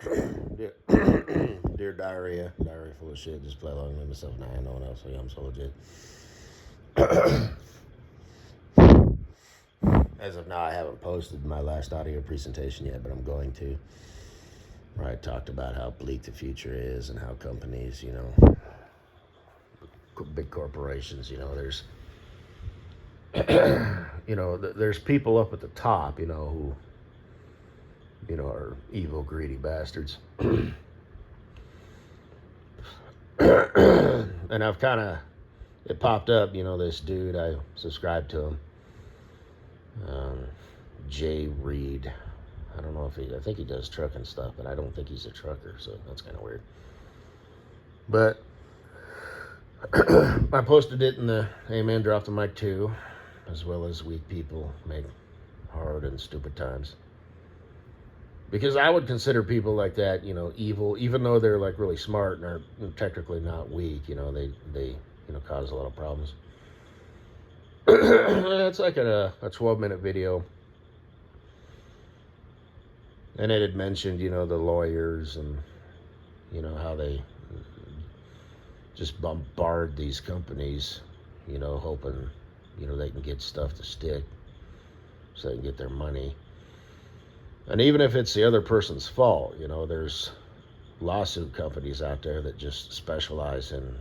Dear, dear diarrhea, diarrhea full of shit. Just play along with myself and I. No one else. So yeah, I'm so legit. As of now, I haven't posted my last audio presentation yet, but I'm going to. Where I talked about how bleak the future is and how companies, big corporations, there's people up at the top, who, are evil, greedy bastards. And I've kind of, it popped up, this dude, I subscribed to him, um, Jay Reed. I don't know if I think he does trucking stuff, but I don't think he's a trucker, so that's kind of weird. But I posted it in the Hey Man Drop the Mic too, as well as Weak People Make Hard and Stupid Times. Because I would consider people like that, evil, even though they're like really smart and are technically not weak. They cause a lot of problems. It's like a 12-minute video, and it had mentioned, the lawyers and how they just bombard these companies, hoping, they can get stuff to stick so they can get their money. And even if it's the other person's fault, there's lawsuit companies out there that just specialize in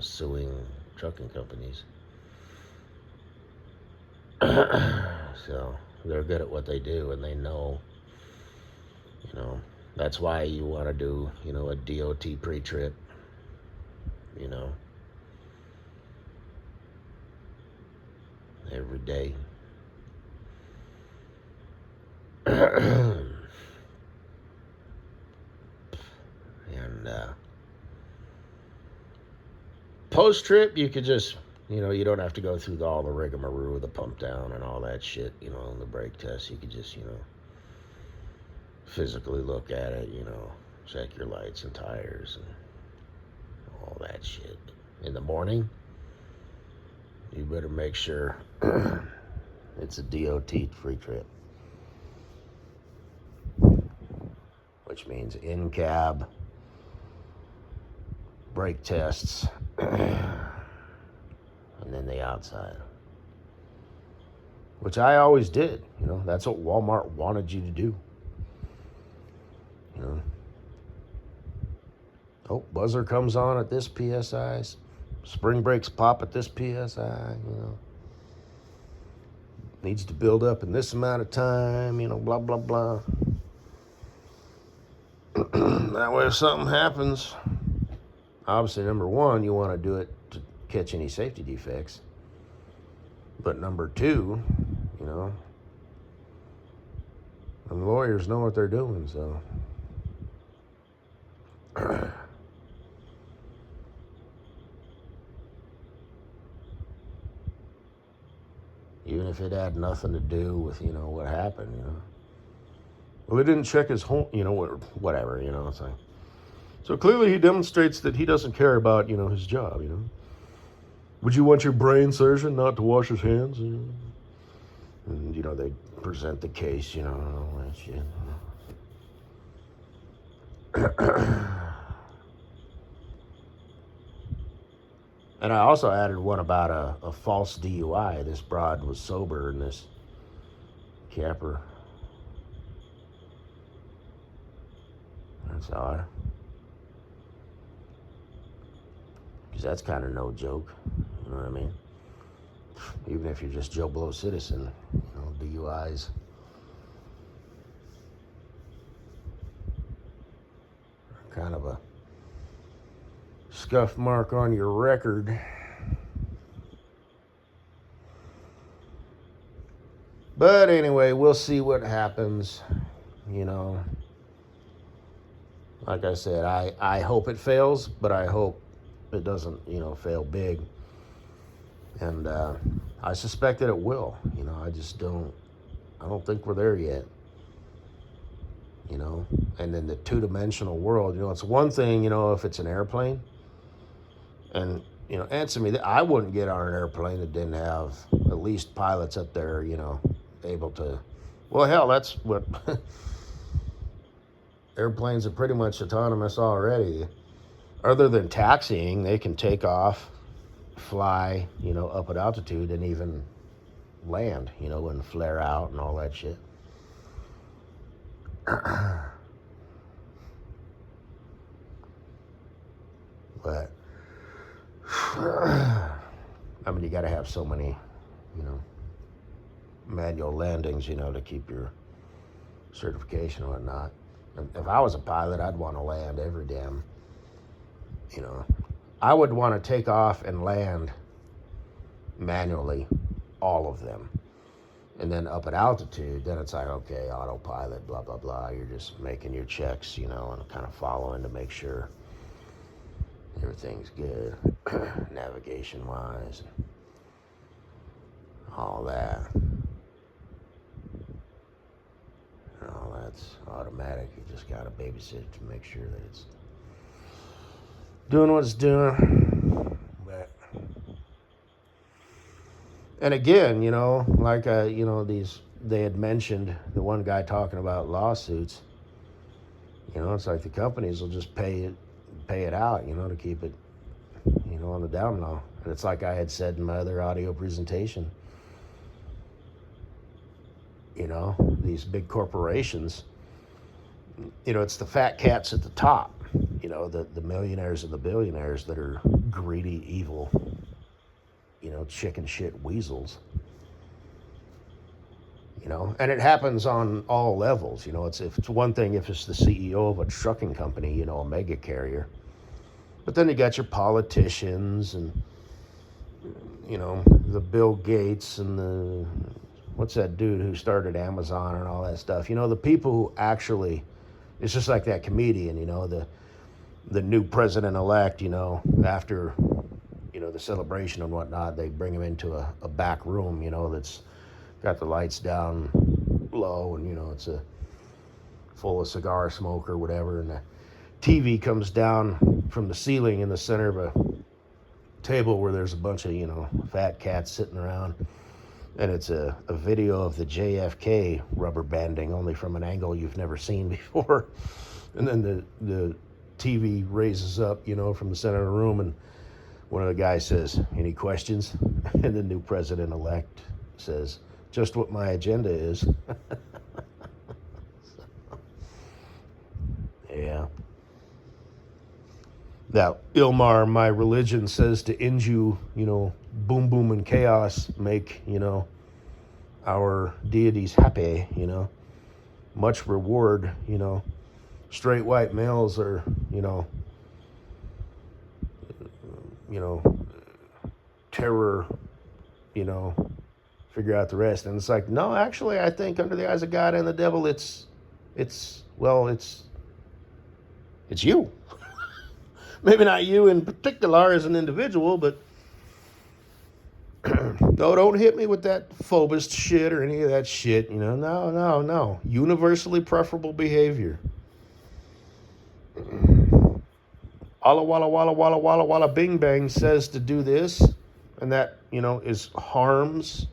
suing trucking companies. So they're good at what they do, and they know, that's why you want to do, a DOT pre-trip, every day. And post trip, you could just, you don't have to go through all the rigmarole, the pump down and all that shit, and the brake test. You could just, physically look at it, check your lights and tires and all that shit. In the morning, you better make sure it's a DOT free trip, which means in cab, brake tests, and then the outside. Which I always did, that's what Walmart wanted you to do. Oh, buzzer comes on at this PSI, spring brakes pop at this PSI, needs to build up in this amount of time, blah, blah, blah. That way if something happens, obviously, number one, you want to do it to catch any safety defects. But number two, the lawyers know what they're doing, so. Even if it had nothing to do with, what happened, Well, they didn't check his home, whatever, it's like. So clearly he demonstrates that he doesn't care about, his job, Would you want your brain surgeon not to wash his hands? And, they present the case, and all that shit. And I also added one about a false DUI. This broad was sober, and this capper. That's odd. Because that's kind of no joke. You know what I mean? Even if you're just Joe Blow citizen, DUIs. Kind of a scuff mark on your record. But anyway, we'll see what happens. Like I said, I hope it fails, but I hope it doesn't, fail big. And I suspect that it will. I just don't think we're there yet. And then the two-dimensional world, it's one thing, if it's an airplane. And, answer me, I wouldn't get on an airplane that didn't have at least pilots up there, able to, well, hell, that's what, Airplanes are pretty much autonomous already. Other than taxiing, they can take off, fly, up at altitude, and even land, and flare out and all that shit. But I mean, you got to have so many, manual landings, to keep your certification and whatnot. And if I was a pilot, I'd want to land every damn, I would want to take off and land manually, all of them. And then up at altitude, then it's like, okay, autopilot, blah, blah, blah. You're just making your checks, and kind of following to make sure everything's good, navigation-wise, and all that. And all that's automatic. You just got to babysit to make sure that it's doing what it's doing. But, and again, like, they had mentioned, the one guy talking about lawsuits, it's like the companies will just pay it out, to keep it, on the down low. And it's like I had said in my other audio presentation, these big corporations, it's the fat cats at the top, the millionaires and the billionaires that are greedy, evil, chicken shit weasels. And it happens on all levels. It's one thing if it's the CEO of a trucking company, a mega carrier. But then you got your politicians and, the Bill Gates and what's that dude who started Amazon and all that stuff. The people who actually, it's just like that comedian, the new president-elect, after, the celebration and whatnot, they bring him into a back room, that's got the lights down low and, it's full of cigar smoke or whatever. And the TV comes down from the ceiling in the center of a table where there's a bunch of, fat cats sitting around. And it's a video of the JFK rubber banding, only from an angle you've never seen before. And then the TV raises up, from the center of the room, and one of the guys says, "Any questions?" And the new president-elect says, "Just what my agenda is." Yeah. Now, Ilmar, my religion says to end you, boom, boom, and chaos, make, our deities happy, much reward, straight white males are, terror, figure out the rest. And it's like, no, actually, I think under the eyes of God and the devil, it's you. Maybe not you in particular as an individual, but no, don't hit me with that phobist shit or any of that shit. No. Universally preferable behavior. Alla walla walla walla walla walla bing bang says to do this, and that, is harms,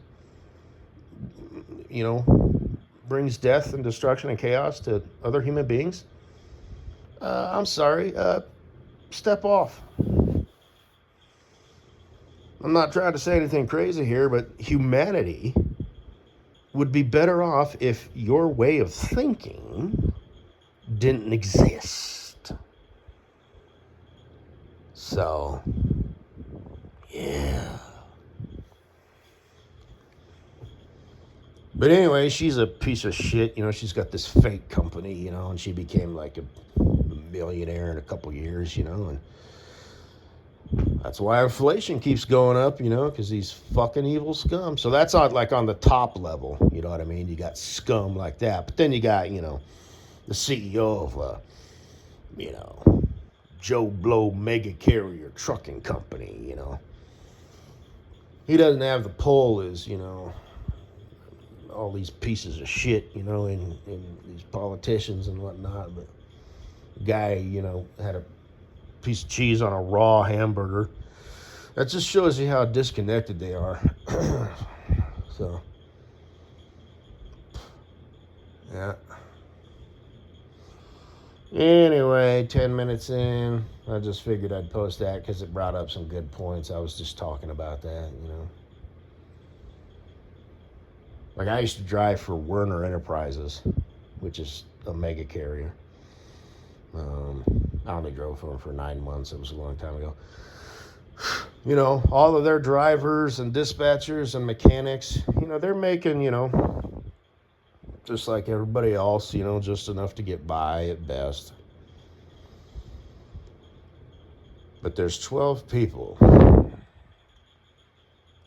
brings death and destruction and chaos to other human beings. I'm sorry, step off. I'm not trying to say anything crazy here, but humanity would be better off if your way of thinking didn't exist. So, yeah. But anyway, she's a piece of shit. She's got this fake company, and she became like a millionaire in a couple years, and that's why inflation keeps going up, because these fucking evil scum. So that's not like on the top level, you know what I mean? You got scum like that. But then you got, the CEO of Joe Blow mega carrier trucking company, He doesn't have the pull as, all these pieces of shit, in these politicians and whatnot. But the guy, had a piece of cheese on a raw hamburger. That just shows you how disconnected they are. So, yeah. Anyway, 10 minutes in, I just figured I'd post that because it brought up some good points. I was just talking about that, you know. Like, I used to drive for Werner Enterprises, which is a mega carrier. I only drove for them for 9 months. It was a long time ago. You know, all of their drivers and dispatchers and mechanics, you know, they're making, you know, just like everybody else, you know, just enough to get by at best. But there's 12 people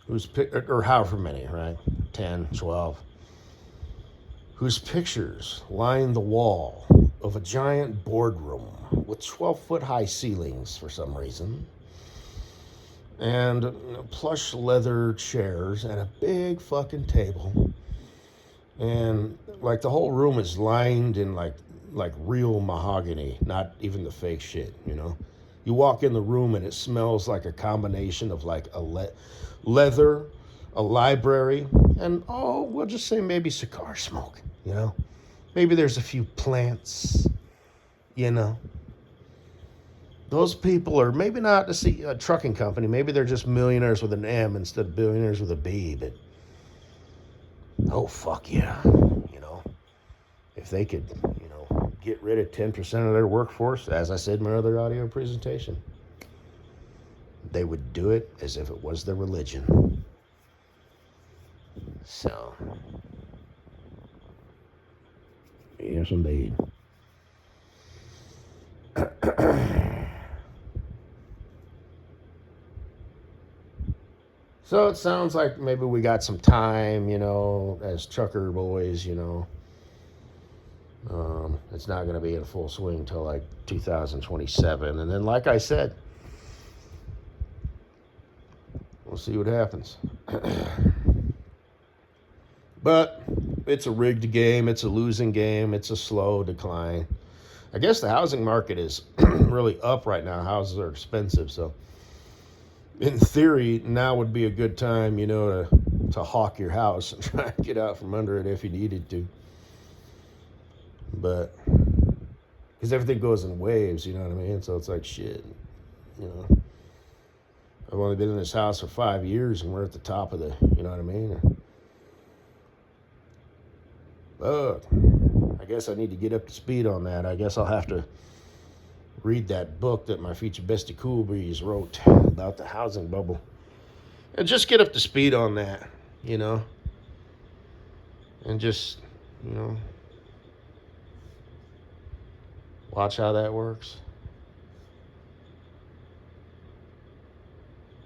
whose or however many, right? 10, 12, whose pictures line the wall of a giant boardroom with 12-foot high ceilings for some reason, and plush leather chairs and a big fucking table, and like the whole room is lined in like real mahogany, not even the fake shit, you know. You walk in the room and it smells like a combination of like a leather, a library, and we'll just say maybe cigar smoke, you know. Maybe there's a few plants, you know. Those people are maybe not a trucking company. Maybe they're just millionaires with an M instead of billionaires with a B. But oh fuck yeah, you know, if they could, you know, get rid of 10% of their workforce, as I said in my other audio presentation, they would do it as if it was their religion. So, yes indeed. So it sounds like maybe we got some time, you know, as trucker boys, you know. It's not going to be in full swing until like 2027. And then, like I said, we'll see what happens. But it's a rigged game. It's a losing game. It's a slow decline. I guess the housing market is really up right now. Houses are expensive, so in theory, now would be a good time, you know, to hawk your house and try and get out from under it if you needed to. But, because everything goes in waves, you know what I mean? So it's like, shit, you know. I've only been in this house for 5 years and we're at the top of the, you know what I mean? But I guess I need to get up to speed on that. I guess I'll have to read that book that my future bestie Cool Breeze wrote about the housing bubble and just get up to speed on that, you know, and just, you know, watch how that works.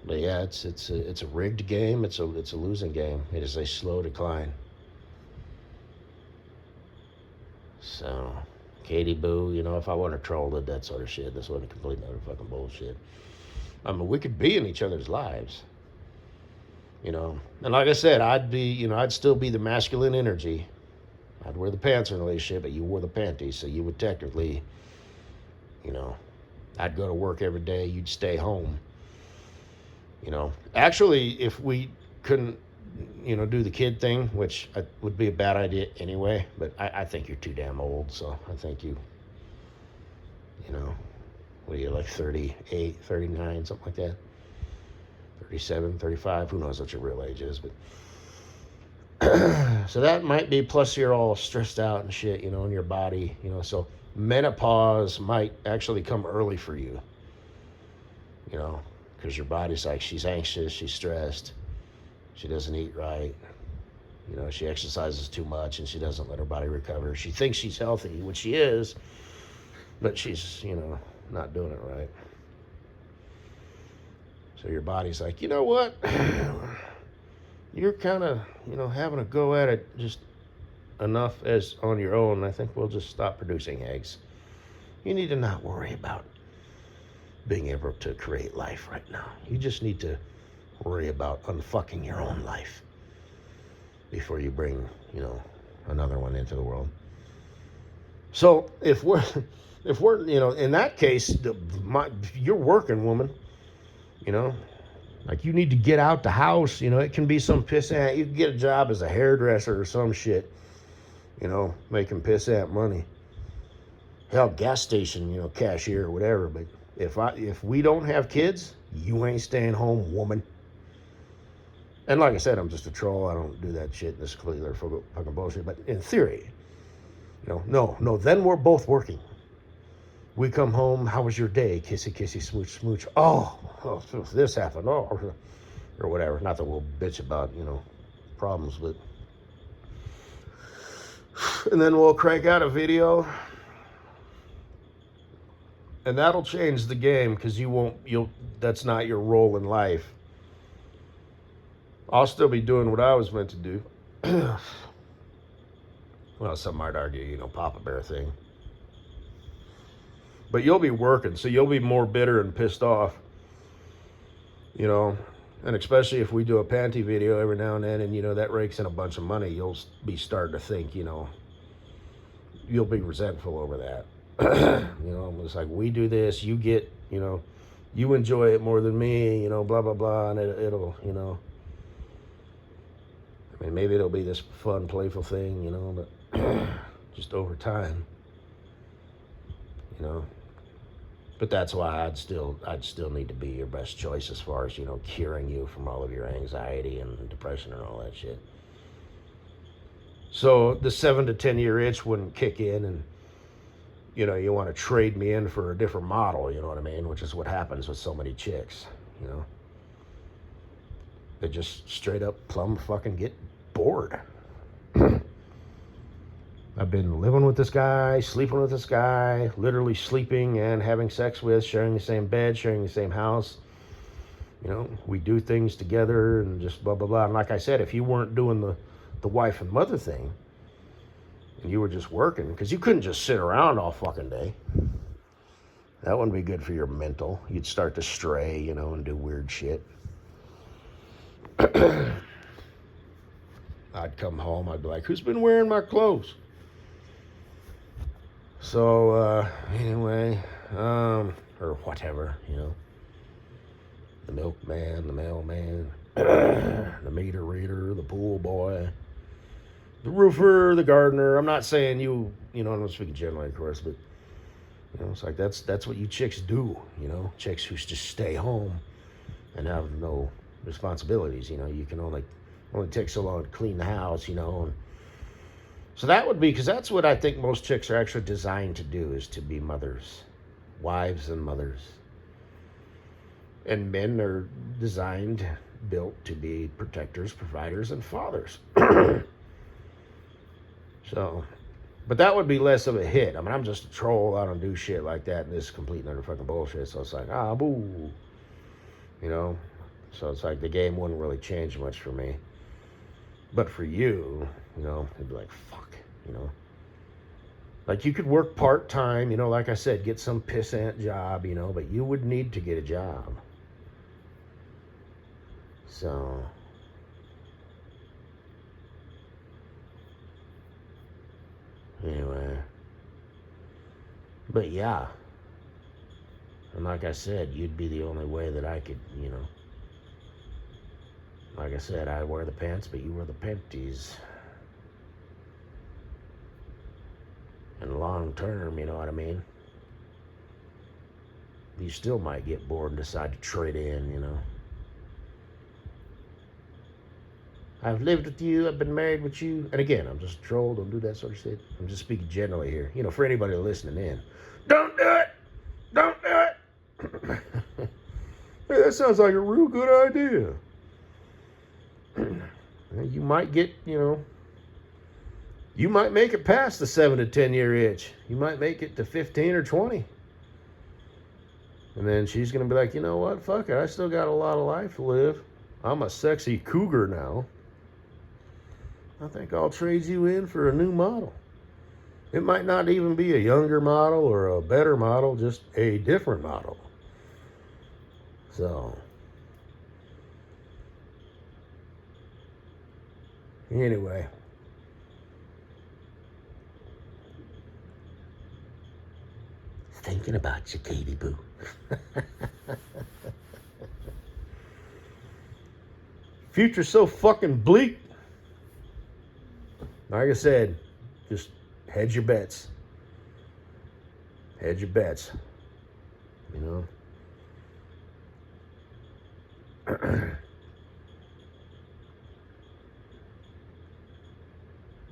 But yeah, it's a rigged game. It's a losing game. It is a slow decline. So, Katie Boo, you know, if I want to troll it, that sort of shit, this wasn't complete motherfucking bullshit. I mean, we could be in each other's lives, you know. And like I said, I'd still be the masculine energy. I'd wear the pants in a relationship, but you wore the panties, so you would technically, you know, I'd go to work every day, you'd stay home. You know, actually, if we couldn't, you know, do the kid thing, which would be a bad idea anyway, but I think you're too damn old, so I think you know, what are you, like 38, 39, something like that? 37, 35, who knows what your real age is, but so that might be, plus you're all stressed out and shit, you know, in your body, you know, so menopause might actually come early for you, you know, because your body's like, she's anxious, she's stressed, she doesn't eat right, you know, she exercises too much and she doesn't let her body recover. She thinks she's healthy, which she is, but she's, you know, not doing it right. So your body's like, you know what? You're kind of, you know, having a go at it just enough as on your own. I think we'll just stop producing eggs. You need to not worry about being able to create life right now. You just need to worry about unfucking your own life before you bring, you know, another one into the world. So if we're, you know, in that case, you're working, woman, you know, like you need to get out the house, you know, it can be some pissant. You can get a job as a hairdresser or some shit, you know, making pissant money. hell, gas station, cashier or whatever. But if we don't have kids, you ain't staying home, woman. And like I said, I'm just a troll. I don't do that shit. This is completely fucking bullshit. But in theory, no. Then we're both working. We come home. How was your day? Kissy, kissy, smooch, smooch. Oh, this happened. Oh, or whatever. Not that we'll bitch about problems, but. And then we'll crank out a video, and that'll change the game because that's not your role in life. I'll still be doing what I was meant to do. Well, some might argue, Papa Bear thing. But you'll be working, so you'll be more bitter and pissed off. And especially if we do a panty video every now and then, and that rakes in a bunch of money, you'll be starting to think, you'll be resentful over that. It's like, we do this, you get, you enjoy it more than me, blah, blah, blah, and it'll, I mean, maybe it'll be this fun, playful thing, but just over time, But that's why I'd still need to be your best choice as far as, curing you from all of your anxiety and depression and all that shit. So the 7 to 10 year itch wouldn't kick in, and, you want to trade me in for a different model, you know what I mean? Which is what happens with so many chicks, They just straight up plumb fucking get bored. I've been living with this guy, sleeping with this guy, literally sleeping and having sex with, sharing the same bed, sharing the same house. We do things together and just blah, blah, blah. And like I said, if you weren't doing the wife and mother thing, and you were just working, because you couldn't just sit around all fucking day. That wouldn't be good for your mental. You'd start to stray, and do weird shit. I'd come home, I'd be like, who's been wearing my clothes? So, anyway, or whatever, the milkman, the mailman, the meter reader, the pool boy, the roofer, the gardener. I'm not saying you, I'm not speaking generally, of course, but, it's like, that's what you chicks do, chicks who just stay home and have no responsibilities, you can only take so long to clean the house, and so that would be, because that's what I think most chicks are actually designed to do, is to be mothers, wives and mothers. And men are designed, built to be protectors, providers, and fathers. So, but that would be less of a hit. I mean, I'm just a troll. I don't do shit like that, and this is complete and utter fucking bullshit. So it's like, boo. So it's like the game wouldn't really change much for me. But for you, it'd be like, fuck, Like, you could work part-time, like I said, get some pissant job, but you would need to get a job. So, anyway. But yeah. And like I said, you'd be the only way that I could, Like I said, I wear the pants, but you wear the panties. And long term, you know what I mean? You still might get bored and decide to trade in, I've lived with you, I've been married with you. And again, I'm just a troll, don't do that sort of shit. I'm just speaking generally here. For anybody listening in. Don't do it! Don't do it! Hey, that sounds like a real good idea. You might get, you might make it past the 7 to 10 year itch. You might make it to 15 or 20. And then she's going to be like, you know what? Fuck it. I still got a lot of life to live. I'm a sexy cougar now. I think I'll trade you in for a new model. It might not even be a younger model or a better model, just a different model. So, anyway. Thinking about you, Katie Boo. Future's so fucking bleak. Like I said, just hedge your bets. Hedge your bets. You know?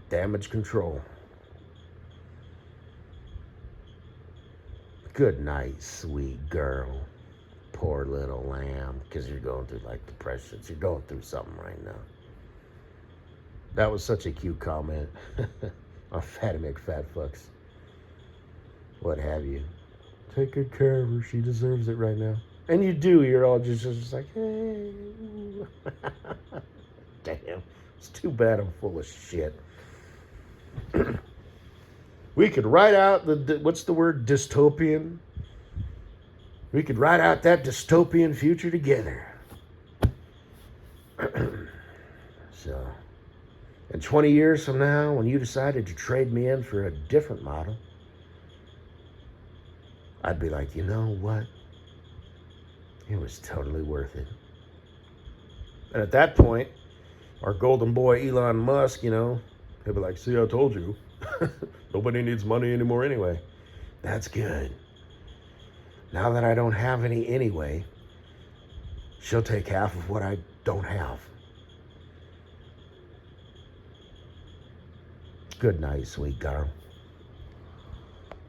Damage control. Good night, sweet girl. Poor little lamb, because you're going through like depressions. You're going through something right now. That was such a cute comment on Fatty McFatfucks. What have you. Take good care of her. She deserves it right now. And you do. You're all just like, hey. Damn. It's too bad I'm full of shit. We could write out what's the word? Dystopian. We could write out that dystopian future together. So, in 20 years from now, when you decided to trade me in for a different model, I'd be like, you know what? It was totally worth it. And at that point, our golden boy Elon Musk, he'll be like, see, I told you. Nobody needs money anymore anyway. That's good. Now that I don't have any anyway, she'll take half of what I don't have. Good night, sweet girl.